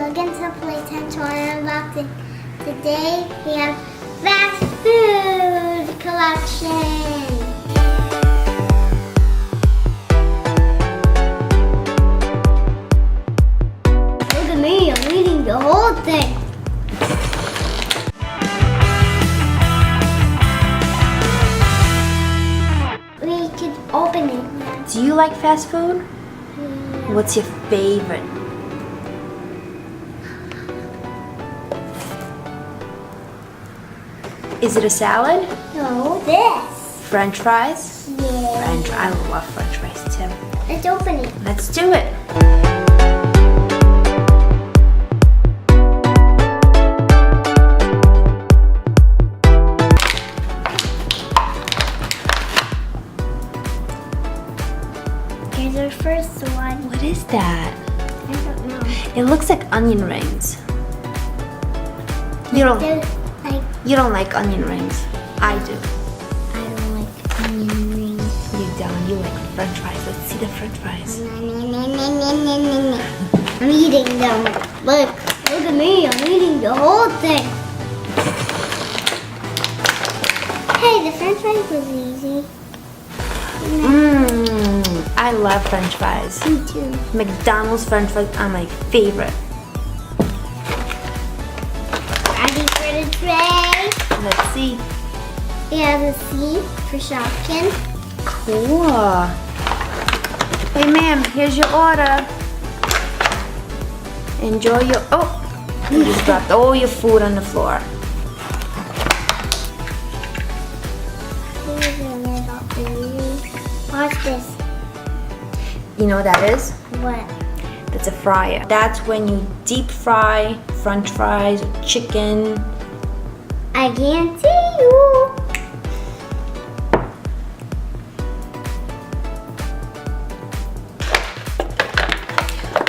Welcome to Playtime Toy Unboxing. Today we have Fast Food Collection. Look at me, I'm eating the whole thing. We could open it. Do you like fast food? Yeah. What's your favorite? Is it a salad? No, this. French fries? Yeah. I love French fries too. Let's open it. Let's do it. Here's our first one. What is that? I don't know. It looks like onion rings. You don't like onion rings. I do. I don't like onion rings. You don't. You like French fries. Let's see the French fries. I'm eating them. Look at me. I'm eating the whole thing. Hey, the French fries was easy. I love French fries. Me too. McDonald's French fries are my favorite. Ready for the tray? Let's see. We have a C for Shopkins. Cool. Hey, ma'am, here's your order. Enjoy your. Oh, you just dropped all your food on the floor. Watch this. You know what that is? What? That's a fryer. That's when you deep fry French fries, chicken. I can't see you.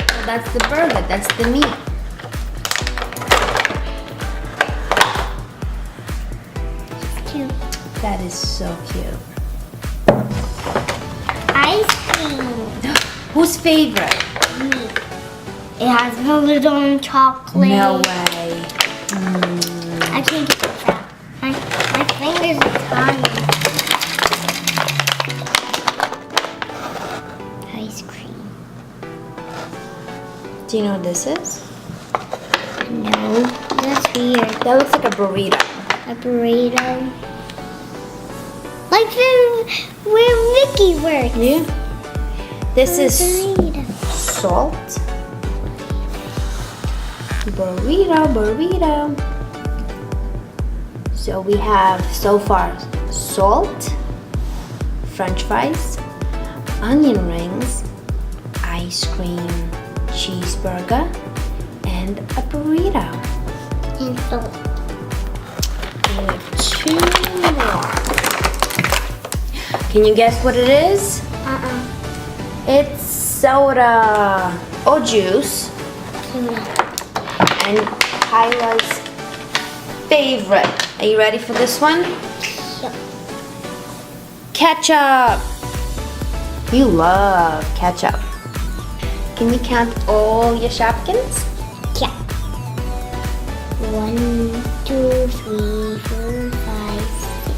Well, that's the burger. That's the meat. It's cute. That is so cute. Ice cream. Whose favorite? Me. It has vanilla chocolate. No way. I can't get it out. My fingers are tiny. Ice cream. Do you know what this is? No, that's weird. That looks like a burrito. A burrito. Like where Mickey works. Yeah. This is Burrito. salt. Burrito. So we have so far salt, French fries, onion rings, ice cream, cheeseburger, and a burrito. And salt. We have two more. Can you guess what it is? It's soda or juice. And Kyla's favorite. Are you ready for this one? Sure. Ketchup. You love ketchup. Can you count all your Shopkins? Yeah. 1, 2, 3, 4, 5, 6,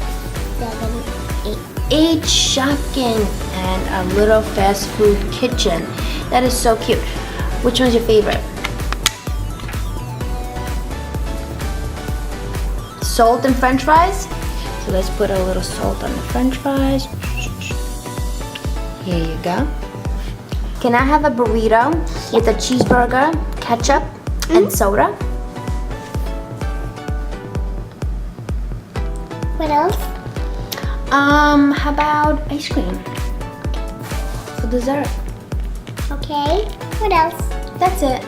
7, 8. 8 Shopkin and a little fast food kitchen. That is so cute. Which one's your favorite? Salt and French fries? So let's put a little salt on the French fries. Here you go. Can I have a burrito with a cheeseburger, ketchup, and soda? What else? How about ice cream for dessert? Okay. What else? That's it.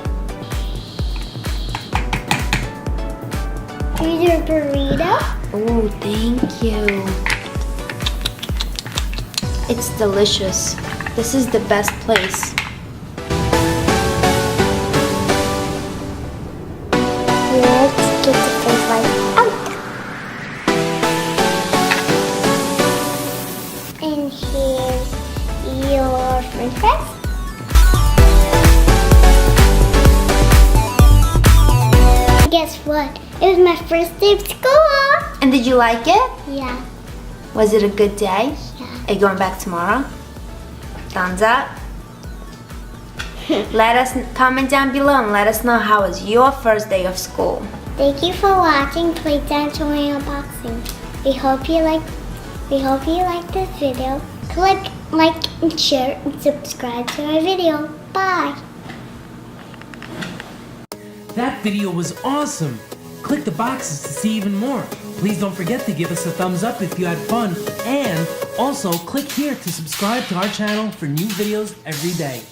Here's your burrito. Oh, thank you. It's delicious. This is the best place. Let's get the french fries out. And here's your french fries. It was my first day of school. And did you like it? Yeah. Was it a good day? Yeah. Are you going back tomorrow? Thumbs up. Let us comment down below and let us know how was your first day of school. Thank you for watching Playtime Toy Unboxing. We hope you like this video. Click like and share and subscribe to our video. Bye. That video was awesome. Click the boxes to see even more. Please don't forget to give us a thumbs up if you had fun, and also click here to subscribe to our channel for new videos every day.